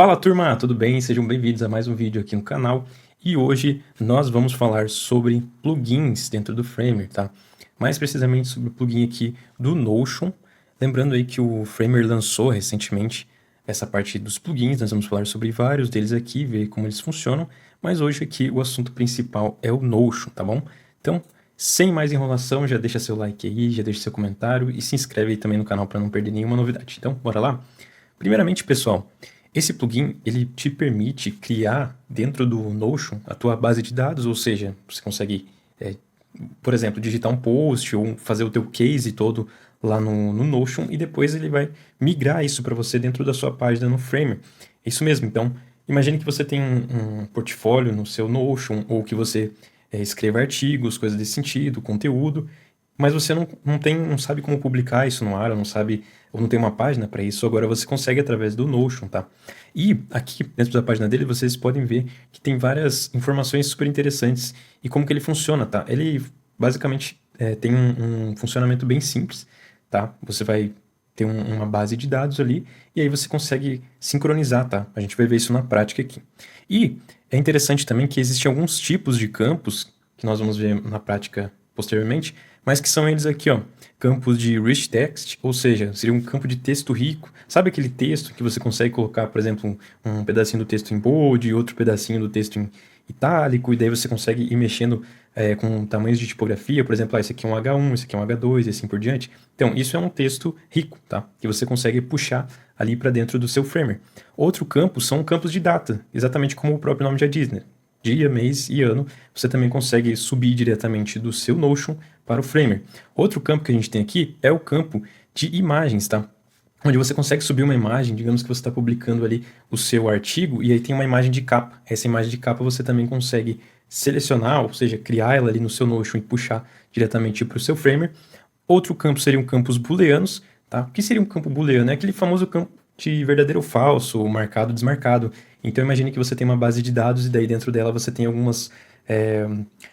Fala turma, tudo bem? Sejam bem-vindos a mais um vídeo aqui no canal. E hoje nós vamos falar sobre plugins dentro do Framer, tá? Mais precisamente sobre o plugin aqui do Notion. Lembrando aí que o Framer lançou recentemente essa parte dos plugins, nós vamos falar sobre vários deles aqui, ver como eles funcionam. Mas hoje aqui o assunto principal é o Notion, tá bom? Então, sem mais enrolação, já deixa seu like aí, já deixa seu comentário e se inscreve aí também no canal para não perder nenhuma novidade. Então, bora lá? Primeiramente, pessoal, esse plugin, ele te permite criar dentro do Notion a tua base de dados, ou seja, você consegue, por exemplo, digitar um post ou fazer o teu case todo lá no Notion e depois ele vai migrar isso para você dentro da sua página no Framer. Isso mesmo, então, imagine que você tem um portfólio no seu Notion ou que você escreva artigos, coisas desse sentido, conteúdo, mas você não sabe como publicar isso no ar, ou não sabe, ou não tem uma página para isso, agora você consegue através do Notion, tá? E aqui dentro da página dele vocês podem ver que tem várias informações super interessantes e como que ele funciona, tá? Ele basicamente tem um funcionamento bem simples, tá? Você vai ter uma base de dados ali e aí você consegue sincronizar, tá? A gente vai ver isso na prática aqui. E é interessante também que existem alguns tipos de campos que nós vamos ver na prática posteriormente, mas que são eles aqui, ó, campos de rich text, ou seja, seria um campo de texto rico. Sabe aquele texto que você consegue colocar, por exemplo, um pedacinho do texto em bold e outro pedacinho do texto em itálico, e daí você consegue ir mexendo com tamanhos de tipografia, por exemplo, esse aqui é um H1, esse aqui é um H2 e assim por diante. Então, isso é um texto rico, tá? Que você consegue puxar ali para dentro do seu Framer. Outro campo são campos de data, exatamente como o próprio nome já diz, né? Dia, mês e ano, você também consegue subir diretamente do seu Notion para o Framer. Outro campo que a gente tem aqui é o campo de imagens, tá? Onde você consegue subir uma imagem, digamos que você está publicando ali o seu artigo e aí tem uma imagem de capa. Essa imagem de capa você também consegue selecionar, ou seja, criar ela ali no seu Notion e puxar diretamente para o seu Framer. Outro campo seriam campos booleanos, tá? O que seria um campo booleano? É aquele famoso campo de verdadeiro ou falso, marcado, desmarcado. Então imagine que você tem uma base de dados e daí dentro dela você tem algumas,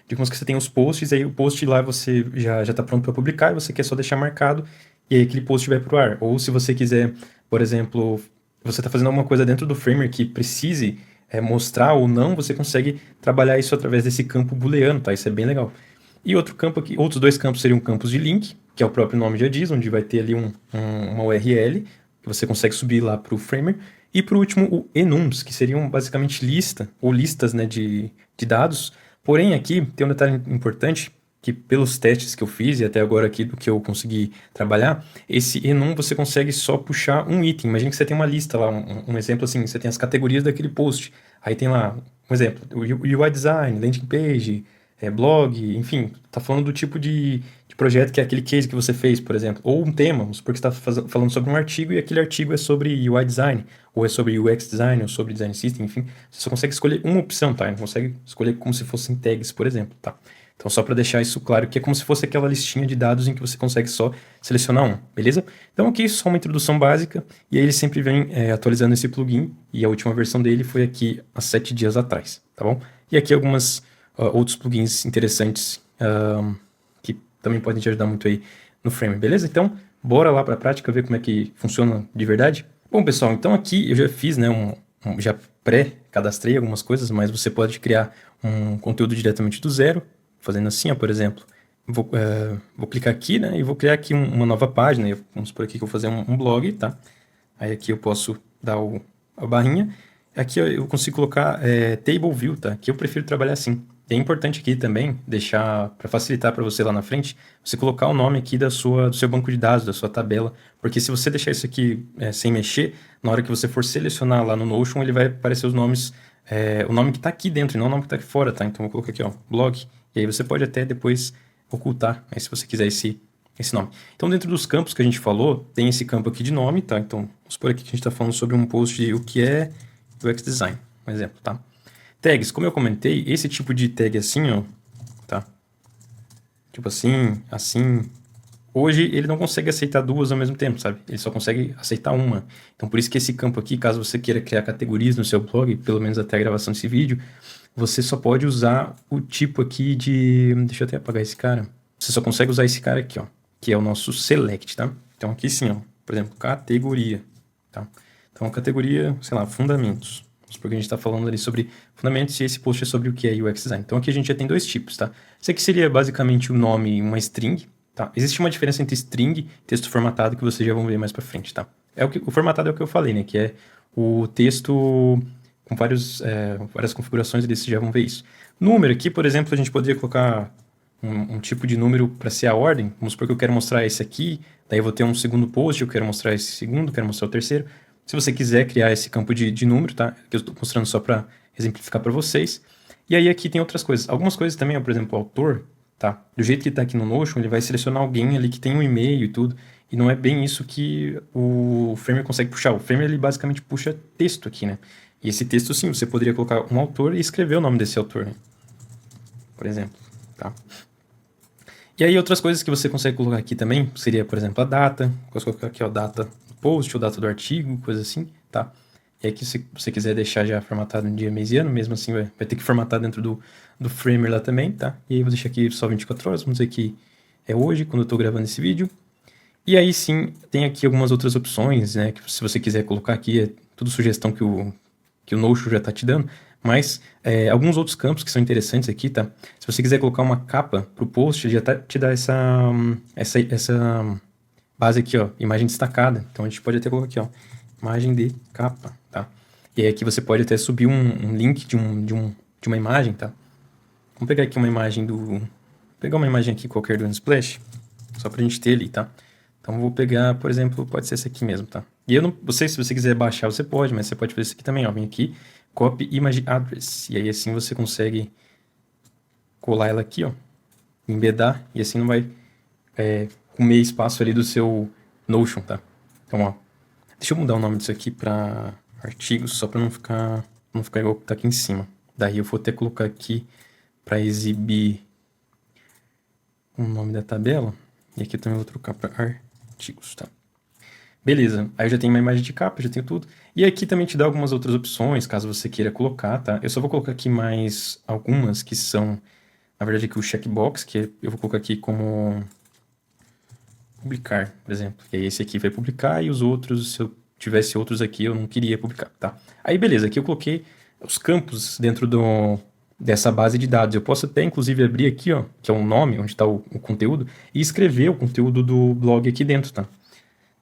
digamos que você tem os posts, aí o post lá você já está pronto para publicar e você quer só deixar marcado e aí aquele post vai para o ar. Ou se você quiser, por exemplo, você está fazendo alguma coisa dentro do Framer que precise mostrar ou não, você consegue trabalhar isso através desse campo booleano, tá? Isso é bem legal. E outro campo aqui, outros dois campos seriam campos de link, que é o próprio nome já diz, onde vai ter ali uma URL, que você consegue subir lá para o Framer. E por último, o enums, que seriam basicamente lista, ou listas, né, de dados. Porém, aqui tem um detalhe importante, que pelos testes que eu fiz, e até agora aqui do que eu consegui trabalhar, esse enum você consegue só puxar um item. Imagina que você tem uma lista lá, um exemplo assim, você tem as categorias daquele post. Aí tem lá, um exemplo, o UI design, landing page, blog, enfim, tá falando do tipo de projeto que é aquele case que você fez, por exemplo, ou um tema, vamos supor que você está falando sobre um artigo e aquele artigo é sobre UI design, ou é sobre UX design, ou sobre design system, enfim, você só consegue escolher uma opção, tá? Não consegue escolher como se fossem tags, por exemplo, tá? Então, só para deixar isso claro, que é como se fosse aquela listinha de dados em que você consegue só selecionar um, beleza? Então, aqui só uma introdução básica, e aí ele sempre vem atualizando esse plugin, e a última versão dele foi aqui há 7 dias atrás, tá bom? E aqui algumas outros plugins interessantes que também podem te ajudar muito aí no Framer, beleza? Então, bora lá para a prática ver como é que funciona de verdade. Bom, pessoal, então aqui eu já fiz, né, já pré-cadastrei algumas coisas, mas você pode criar um conteúdo diretamente do zero, fazendo assim, ó, por exemplo, vou clicar aqui, né, e vou criar aqui uma nova página, vamos por aqui que eu vou fazer um blog, tá? Aí aqui eu posso dar a barrinha, aqui eu consigo colocar table view, tá? Que eu prefiro trabalhar assim. E é importante aqui também deixar, para facilitar para você lá na frente, você colocar o nome aqui do seu banco de dados, da sua tabela, porque se você deixar isso aqui sem mexer, na hora que você for selecionar lá no Notion, ele vai aparecer os nomes, o nome que está aqui dentro, e não o nome que está aqui fora, tá? Então eu vou colocar aqui, ó, blog, e aí você pode até depois ocultar, aí se você quiser esse nome. Então dentro dos campos que a gente falou, tem esse campo aqui de nome, tá? Então vamos por aqui que a gente está falando sobre um post de o que é UX Design, um exemplo, tá? Tags, como eu comentei, esse tipo de tag assim, ó, tá? Tipo assim, assim. Hoje ele não consegue aceitar duas ao mesmo tempo, sabe? Ele só consegue aceitar uma. Então por isso que esse campo aqui, caso você queira criar categorias no seu blog, pelo menos até a gravação desse vídeo, você só pode usar o tipo aqui de... Deixa eu até apagar esse cara. Você só consegue usar esse cara aqui, ó, que é o nosso select, tá? Então aqui sim, ó, por exemplo, categoria, tá? Então, categoria, sei lá, fundamentos. Porque a gente está falando ali sobre fundamentos e esse post é sobre o que é UX Design. Então, aqui a gente já tem dois tipos, tá? Esse aqui seria basicamente o nome, uma string, tá? Existe uma diferença entre string e texto formatado que vocês já vão ver mais para frente, tá? O formatado é o que eu falei, né? Que é o texto com várias configurações, eles já vão ver isso. Número aqui, por exemplo, a gente poderia colocar um tipo de número para ser a ordem. Vamos supor que eu quero mostrar esse aqui, daí eu vou ter um segundo post, eu quero mostrar esse segundo, quero mostrar o terceiro. Se você quiser criar esse campo de número, tá? Que eu estou mostrando só para exemplificar para vocês. E aí aqui tem outras coisas. Algumas coisas também, por exemplo, o autor, tá? Do jeito que está aqui no Notion, ele vai selecionar alguém ali que tem um e-mail e tudo. E não é bem isso que o Framer consegue puxar. O Framer, ele basicamente puxa texto aqui, né? E esse texto, sim, você poderia colocar um autor e escrever o nome desse autor, né? Por exemplo, tá? E aí outras coisas que você consegue colocar aqui também, seria, por exemplo, a data. Posso colocar aqui, ó, data do post ou data do artigo, coisa assim, tá? E aqui, se você quiser deixar já formatado em dia, mês e ano, mesmo assim vai ter que formatar dentro do Framer lá também, tá? E aí eu vou deixar aqui só 24 horas, vamos dizer que é hoje, quando eu tô gravando esse vídeo. E aí sim, tem aqui algumas outras opções, né? Que se você quiser colocar aqui, é tudo sugestão que o Notion já tá te dando. Mas alguns outros campos que são interessantes aqui, tá? Se você quiser colocar uma capa pro post, ele já te dá essa base aqui, ó, imagem destacada. Então a gente pode até colocar aqui, ó, imagem de capa, tá? E aí aqui você pode até subir um link de uma imagem, tá? Vamos pegar aqui uma imagem Vou pegar uma imagem aqui qualquer do Unsplash, só pra gente ter ali, tá? Então vou pegar, por exemplo, pode ser essa aqui mesmo, tá? E eu não sei se você quiser baixar, você pode, mas você pode fazer isso aqui também, ó. Vem aqui, copy image address. E aí assim você consegue colar ela aqui, ó. Embedar, e assim não vai comer espaço ali do seu Notion, tá? Então, ó. Deixa eu mudar o nome disso aqui pra artigos, só pra não ficar igual que tá aqui em cima. Daí eu vou até colocar aqui pra exibir o nome da tabela. E aqui eu também vou trocar pra artigos, tá? Beleza, aí eu já tenho uma imagem de capa, já tenho tudo. E aqui também te dá algumas outras opções, caso você queira colocar, tá? Eu só vou colocar aqui mais algumas que são, na verdade, aqui o checkbox, que eu vou colocar aqui como publicar, por exemplo. E aí esse aqui vai publicar e os outros, se eu tivesse outros aqui, eu não queria publicar, tá? Aí beleza, aqui eu coloquei os campos dentro dessa base de dados. Eu posso até, inclusive, abrir aqui, ó, que é o nome, onde está o conteúdo, e escrever o conteúdo do blog aqui dentro, tá?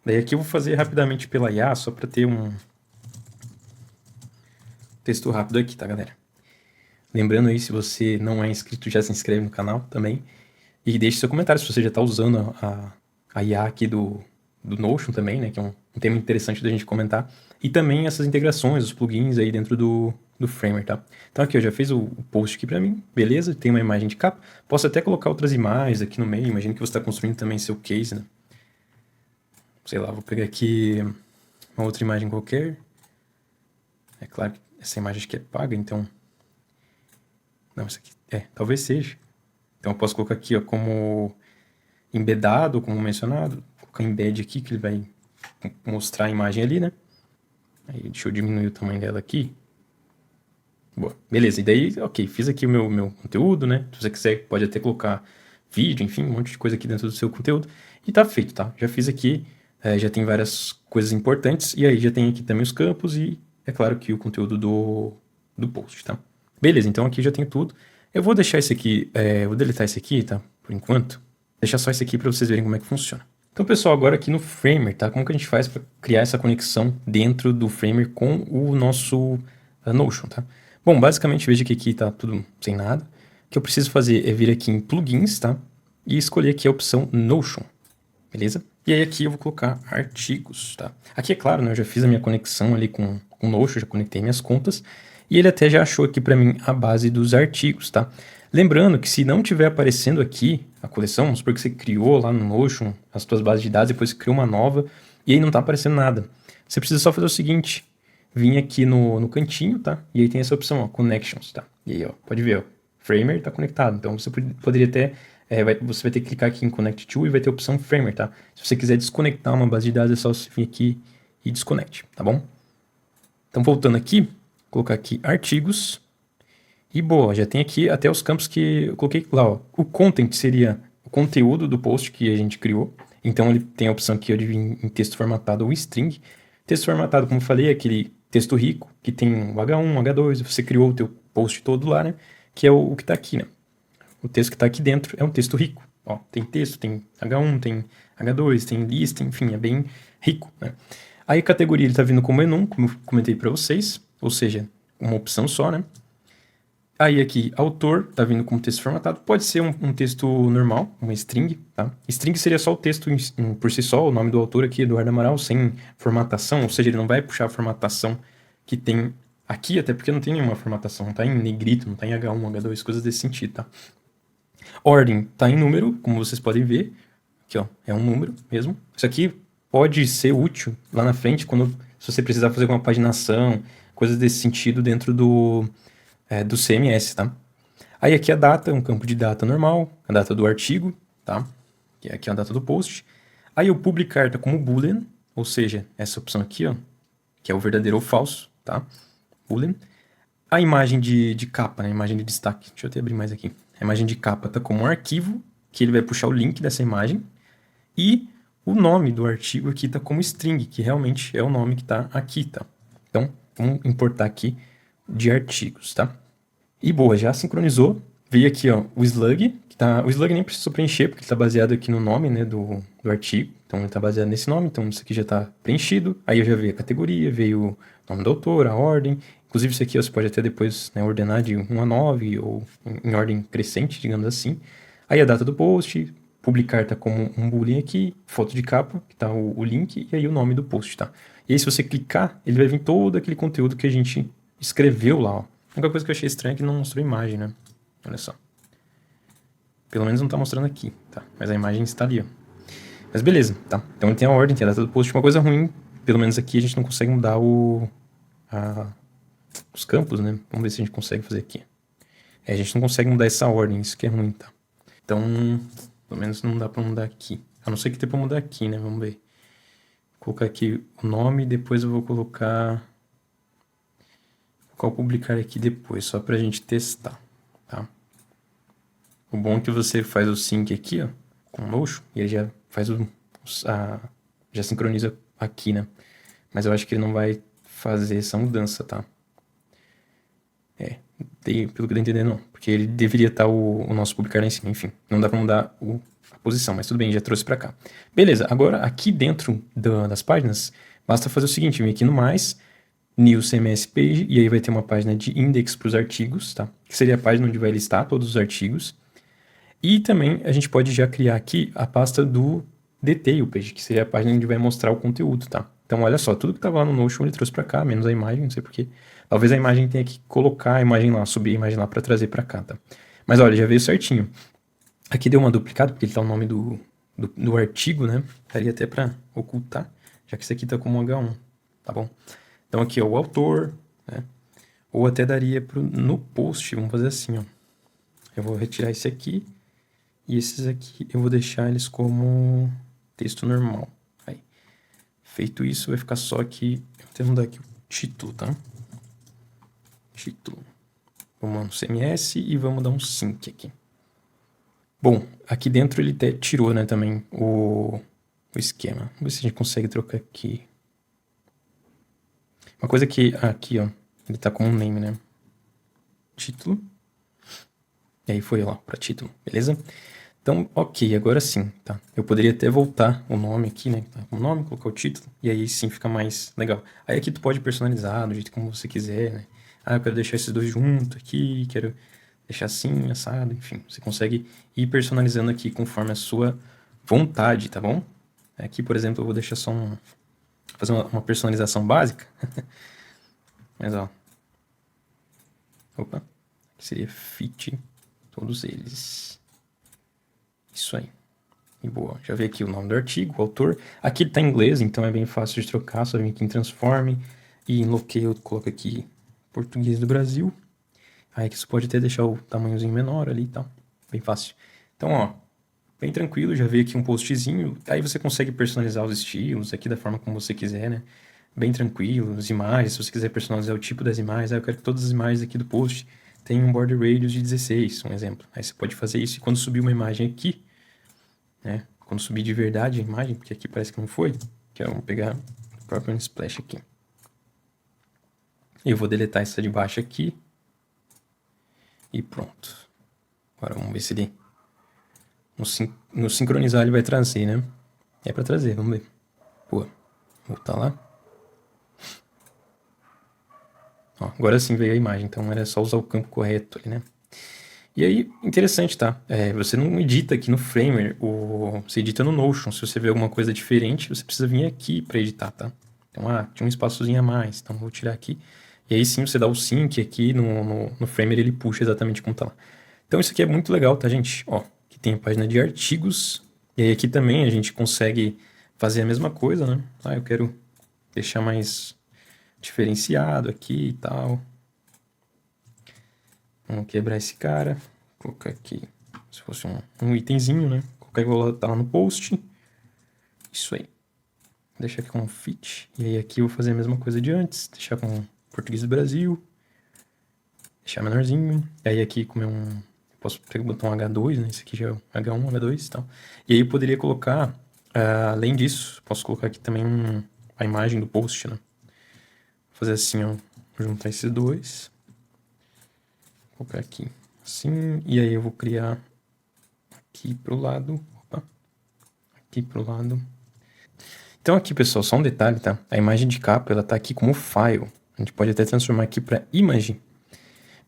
Daí aqui eu vou fazer rapidamente pela IA, só para ter um texto rápido aqui, tá, galera? Lembrando aí, se você não é inscrito, já se inscreve no canal também. E deixe seu comentário se você já está usando a IA aqui do Notion também, né? Que é um tema interessante da gente comentar. E também essas integrações, os plugins aí dentro do Framer, tá? Então aqui eu já fiz o post aqui para mim, beleza? Tem uma imagem de capa. Posso até colocar outras imagens aqui no meio. Imagino que você está construindo também seu case, né? Sei lá, vou pegar aqui uma outra imagem qualquer. É claro que essa imagem acho que é paga, então... Não, isso aqui... talvez seja. Então eu posso colocar aqui, ó, como embedado, como mencionado. Vou colocar embed aqui, que ele vai mostrar a imagem ali, né? Aí deixa eu diminuir o tamanho dela aqui. Boa, beleza. E daí, ok, fiz aqui o meu conteúdo, né? Se você quiser, pode até colocar vídeo, enfim, um monte de coisa aqui dentro do seu conteúdo. E tá feito, tá? Já fiz aqui... já tem várias coisas importantes, e aí já tem aqui também os campos e, é claro, que o conteúdo do post, tá? Beleza, então aqui já tem tudo. Eu vou deixar esse aqui, vou deletar esse aqui, tá? Por enquanto. Deixar só esse aqui para vocês verem como é que funciona. Então, pessoal, agora aqui no Framer, tá? Como que a gente faz para criar essa conexão dentro do Framer com o nosso Notion, tá? Bom, basicamente, veja que aqui tá tudo sem nada. O que eu preciso fazer é vir aqui em Plugins, tá? E escolher aqui a opção Notion, beleza? E aí aqui eu vou colocar artigos, tá? Aqui é claro, né, eu já fiz a minha conexão ali com o Notion, já conectei minhas contas, e ele até já achou aqui para mim a base dos artigos, tá? Lembrando que se não tiver aparecendo aqui a coleção, vamos supor que você criou lá no Notion as suas bases de dados, depois você criou uma nova, e aí não tá aparecendo nada. Você precisa só fazer o seguinte, vir aqui no cantinho, tá? E aí tem essa opção, ó, Connections, tá? E aí, ó, pode ver, ó, Framer tá conectado, então você poderia até... você vai ter que clicar aqui em Connect to e vai ter a opção Framer, tá? Se você quiser desconectar uma base de dados, é só você vir aqui e desconecte, tá bom? Então, voltando aqui, colocar aqui artigos. E boa, já tem aqui até os campos que eu coloquei lá, ó. O content seria o conteúdo do post que a gente criou. Então, ele tem a opção aqui ó, de vir em texto formatado ou string. Texto formatado, como eu falei, é aquele texto rico, que tem o H1, H2, você criou o teu post todo lá, né? Que é o que tá aqui, né? O texto que tá aqui dentro é um texto rico. Ó, tem texto, tem H1, tem H2, tem lista, enfim, é bem rico, né? Aí a categoria ele tá vindo como enum, como eu comentei para vocês, ou seja, uma opção só, né? Aí aqui, autor, tá vindo como texto formatado. Pode ser um texto normal, uma string, tá? String seria só o texto por si só, o nome do autor aqui, Eduardo Amaral, sem formatação, ou seja, ele não vai puxar a formatação que tem aqui, até porque não tem nenhuma formatação, não tá em negrito, não tá em H1, H2, coisas desse sentido, tá? Ordem tá em número, como vocês podem ver. Aqui, ó, é um número mesmo. Isso aqui pode ser útil lá na frente, se você precisar fazer alguma paginação, coisas desse sentido dentro do CMS, tá? Aí aqui a data, um campo de data normal, a data do artigo, tá? Que aqui é a data do post. Aí o publicar tá como boolean, ou seja, essa opção aqui, ó, que é o verdadeiro ou falso, tá? Boolean. A imagem de capa, né? A imagem de destaque. Deixa eu até abrir mais aqui. A imagem de capa tá como um arquivo, que ele vai puxar o link dessa imagem. E o nome do artigo aqui tá como string, que realmente é o nome que tá aqui, tá? Então, vamos importar aqui de artigos, tá? E boa, já sincronizou. Veio aqui, ó, o slug, que tá... O slug nem precisou preencher, porque ele tá baseado aqui no nome, né, do artigo. Então, ele tá baseado nesse nome, então isso aqui já tá preenchido. Aí eu já veio a categoria, veio o nome do autor, a ordem. Inclusive, isso aqui ó, você pode até depois, né, ordenar de 1 a 9, ou em ordem crescente, digamos assim. Aí a data do post, publicar tá como um boolean aqui, foto de capa, que tá o link, e aí o nome do post, tá? E aí, se você clicar, ele vai vir todo aquele conteúdo que a gente escreveu lá, ó. A única coisa que eu achei estranha é que não mostrou imagem, né? Olha só. Pelo menos não tá mostrando aqui, tá? Mas a imagem está ali, ó. Mas beleza, tá? Então ele tem a ordem, tem a data do post. Uma coisa ruim, pelo menos aqui, a gente não consegue mudar os campos, né? Vamos ver se a gente consegue fazer aqui. A gente não consegue mudar essa ordem, isso que é ruim, tá? Então, pelo menos não dá pra mudar aqui. A não ser que tenha pra mudar aqui, né? Vamos ver. Vou colocar aqui o nome, depois eu vou colocar o publicar aqui depois, só pra gente testar, tá? O bom é que você faz o sync aqui, ó, com o Notion, e ele já faz já sincroniza aqui, né? Mas eu acho que ele não vai fazer essa mudança, tá? Pelo que eu tô entendendo, não. Porque ele deveria estar o nosso publicar lá em cima, enfim. Não dá pra mudar a posição, mas tudo bem, já trouxe pra cá. Beleza, agora aqui dentro das páginas, basta fazer o seguinte, vem aqui no mais, New CMS Page, e aí vai ter uma página de index para os artigos, tá? Que seria a página onde vai listar todos os artigos. E também a gente pode já criar aqui a pasta do Detail Page, que seria a página onde vai mostrar o conteúdo, tá? Então, olha só, tudo que estava lá no Notion ele trouxe para cá, menos a imagem, não sei porquê. Talvez a imagem tenha que colocar a imagem lá, subir a imagem lá para trazer para cá, tá? Mas olha, já veio certinho. Aqui deu uma duplicada, porque ele tá o nome do artigo, né? Daria até para ocultar, já que esse aqui tá como H1, tá bom? Então aqui é o autor, né? Ou até daria no post, vamos fazer assim, ó. Eu vou retirar esse aqui, e esses aqui eu vou deixar eles como texto normal. Aí, feito isso, vai ficar só aqui, eu vou até mudar aqui o título, tá? Título. Vamos lá no CMS e vamos dar um sync aqui. Bom, aqui dentro ele até tirou, né, também o esquema. Vamos ver se a gente consegue trocar aqui. Uma coisa que aqui, ó, ele tá como um name, né? Título. E aí foi lá para título, beleza? Então, ok, agora sim, tá? Eu poderia até voltar o nome aqui, né? Tá com o nome, colocar o título, e aí sim fica mais legal. Aí aqui tu pode personalizar do jeito como você quiser, né? Ah, eu quero deixar esses dois juntos aqui, quero deixar assim, assado, enfim. Você consegue ir personalizando aqui conforme a sua vontade, tá bom? Aqui, por exemplo, eu vou deixar só fazer uma personalização básica. Mas, ó. Opa. Aqui seria fit todos eles. Isso aí. E boa. Já vi aqui o nome do artigo, o autor. Aqui ele tá em inglês, então é bem fácil de trocar. Só vem aqui em Transform e em Local eu coloco aqui português do Brasil. Aí que você pode até deixar o tamanhozinho menor ali e tal. Bem fácil. Então, ó. Bem tranquilo, já veio aqui um postzinho. Aí você consegue personalizar os estilos aqui da forma como você quiser, né? Bem tranquilo, as imagens, se você quiser personalizar o tipo das imagens. Aí eu quero que todas as imagens aqui do post tenham um border radius de 16, um exemplo. Aí você pode fazer isso e quando subir uma imagem aqui, né? Quando subir de verdade a imagem, porque aqui parece que não foi, que vamos pegar o próprio Unsplash aqui. Eu vou deletar essa de baixo aqui. E pronto. Agora vamos ver se ele... No sincronizar ele vai trazer, né? É pra trazer, vamos ver. Pô, voltar lá. Ó, agora sim veio a imagem, então era só usar o campo correto ali, né? E aí, interessante, tá? Você não edita aqui no Framer, você edita no Notion. Se você vê alguma coisa diferente, você precisa vir aqui para editar, tá? Então, tinha um espaçozinho a mais, então vou tirar aqui. E aí sim, você dá o sync aqui no Framer, ele puxa exatamente como tá lá. Então isso aqui é muito legal, tá, gente? Ó, aqui tem a página de artigos. E aí aqui também a gente consegue fazer a mesma coisa, né? Eu quero deixar mais diferenciado aqui e tal. Vamos quebrar esse cara. Colocar aqui, se fosse um itemzinho, né? Colocar e voltar lá no post. Isso aí. Deixar aqui com fit. E aí aqui eu vou fazer a mesma coisa de antes. Deixar com português do Brasil. Deixar menorzinho. E aí aqui como posso pegar o botão H2, né? Esse aqui já é o H1, H2 e tal. E aí eu poderia colocar, além disso, posso colocar aqui também a imagem do post, né? Vou fazer assim, ó. Vou juntar esses dois. Vou colocar aqui assim. E aí eu vou criar aqui pro lado. Opa. Aqui pro lado. Então aqui, pessoal, só um detalhe, tá? A imagem de capa, ela tá aqui como file. A gente pode até transformar aqui para image,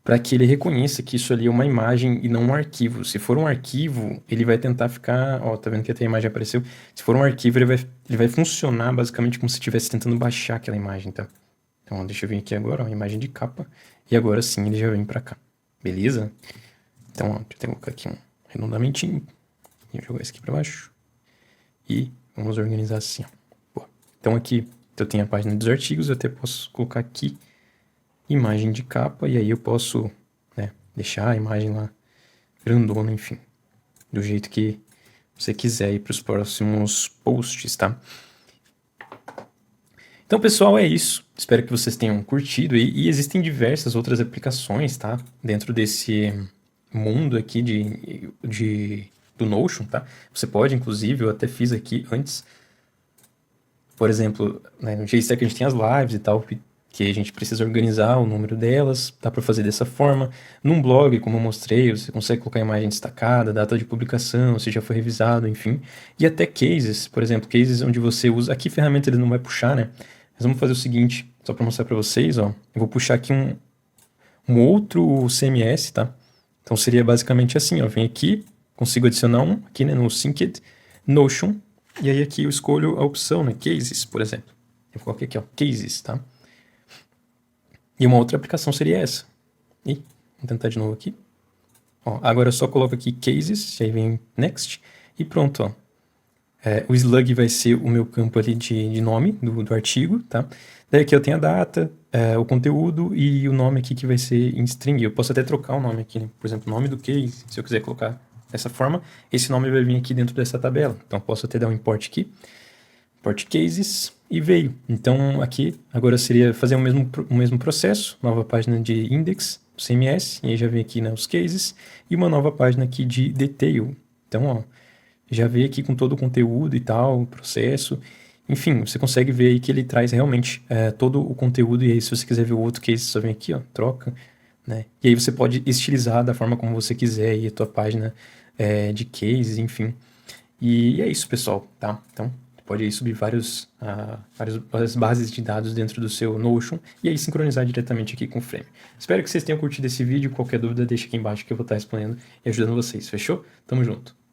para que ele reconheça que isso ali é uma imagem e não um arquivo. Se for um arquivo, ele vai tentar ficar... Ó, tá vendo que até a imagem apareceu? Se for um arquivo, ele vai funcionar basicamente como se estivesse tentando baixar aquela imagem, tá? Então, ó, deixa eu vir aqui agora, ó, imagem de capa. E agora sim, ele já vem para cá. Beleza? Então, ó, deixa eu colocar aqui um arredondamentinho. E jogar isso aqui para baixo. E vamos organizar assim, ó. Boa. Então aqui eu tenho a página dos artigos, eu até posso colocar aqui imagem de capa, e aí eu posso, né, deixar a imagem lá grandona, enfim, do jeito que você quiser ir para os próximos posts, tá? Então, pessoal, é isso. Espero que vocês tenham curtido, e existem diversas outras aplicações, tá? Dentro desse mundo aqui do Notion, tá? Você pode, inclusive, eu até fiz aqui antes, por exemplo, né, no JStack a gente tem as lives e tal, que a gente precisa organizar o número delas, dá para fazer dessa forma. Num blog, como eu mostrei, você consegue colocar a imagem destacada, data de publicação, se já foi revisado, enfim. E até cases, por exemplo, cases onde você usa... Aqui ferramenta ele não vai puxar, né? Mas vamos fazer o seguinte, só para mostrar para vocês, ó. Eu vou puxar aqui um outro CMS, tá? Então seria basicamente assim, ó. Vem aqui, consigo adicionar aqui, né, no Synced, Notion, e aí aqui eu escolho a opção, né, Cases, por exemplo. Eu coloquei aqui, ó, Cases, tá? E uma outra aplicação seria essa. E vou tentar de novo aqui. Ó, agora eu só coloco aqui Cases, e aí vem Next, e pronto, ó. O slug vai ser o meu campo ali de nome do artigo, tá? Daí aqui eu tenho a data, o conteúdo e o nome aqui que vai ser em string. Eu posso até trocar o nome aqui, né? Por exemplo, nome do case, se eu quiser colocar dessa forma, esse nome vai vir aqui dentro dessa tabela. Então, posso até dar um import aqui, import cases, e veio. Então, aqui, agora seria fazer o mesmo processo, nova página de index, CMS, e aí já vem aqui, né, os cases, e uma nova página aqui de detail. Então, ó, já veio aqui com todo o conteúdo e tal, o processo. Enfim, você consegue ver aí que ele traz realmente todo o conteúdo, e aí se você quiser ver o outro case, só vem aqui, ó, troca, né? E aí você pode estilizar da forma como você quiser aí a tua página de cases, enfim. E é isso, pessoal, tá? Então, pode aí subir várias bases de dados dentro do seu Notion e aí sincronizar diretamente aqui com o Framer. Espero que vocês tenham curtido esse vídeo. Qualquer dúvida, deixa aqui embaixo que eu vou estar respondendo e ajudando vocês. Fechou? Tamo junto!